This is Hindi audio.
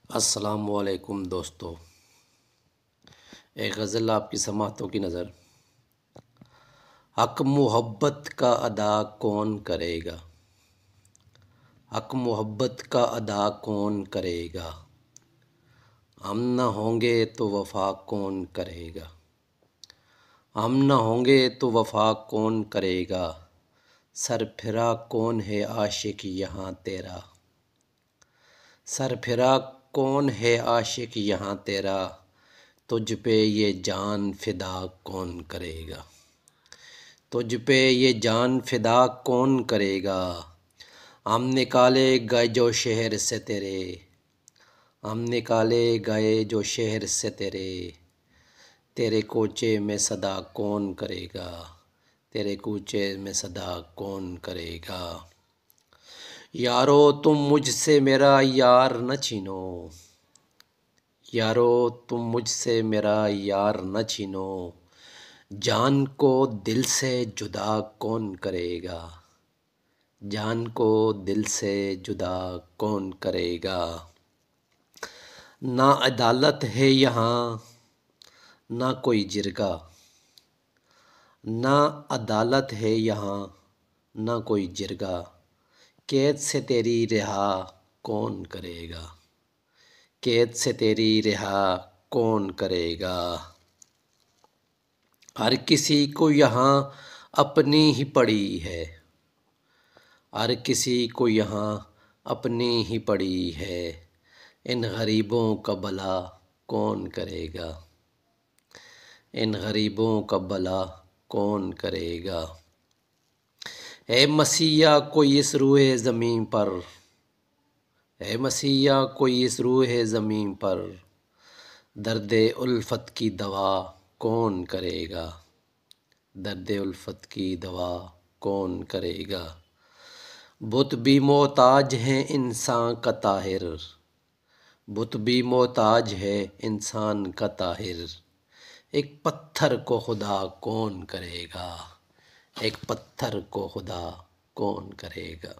अस्सलामुअलैकुम दोस्तों, एक गज़ल आपकी समातों की नज़र। हक़ मोहब्बत का अदा कौन करेगा, हक़ मोहब्बत का अदा कौन करेगा। हम न होंगे तो वफ़ा कौन करेगा, हम न होंगे तो वफ़ा कौन करेगा। सरफिरा कौन है आशिक यहाँ तेरा, सरफिरा कौन है आशिक यहाँ तेरा। तुझ पे ये जान फ़िदा कौन करेगा, तुझ पे ये जान फ़िदा कौन करेगा। हम निकाले गए जो शहर से तेरे, हम निकाले गए जो शहर से तेरे। तेरे कोचे में सदा कौन करेगा, तेरे कूचे में सदा कौन करेगा। यारो तुम मुझसे मेरा यार न छीनो, यारो तुम मुझसे मेरा यार न छीनो। जान को दिल से जुदा कौन करेगा, जान को दिल से जुदा कौन करेगा। ना अदालत है यहाँ ना कोई जिरगा, ना अदालत है यहाँ ना कोई जिरगा। कैद से तेरी रिहा कौन करेगा, कैद से तेरी रिहा कौन करेगा। हर किसी को यहाँ अपनी ही पड़ी है, हर किसी को यहाँ अपनी ही पड़ी है। इन गरीबों का भला कौन करेगा, इन गरीबों का भला कौन करेगा। है मसीहा कोई इस रूए ज़मीन पर, है मसीहा कोई इस रूए ज़मीन पर। दर्दे उल्फत की दवा कौन करेगा, दर्दे उल्फत की दवा कौन करेगा। बुत भी मोहताज हैं इंसान का ताहिर, बुत भी मोहताज है इंसान का ताहिर। एक पत्थर को खुदा कौन करेगा, एक पत्थर को खुदा कौन करेगा।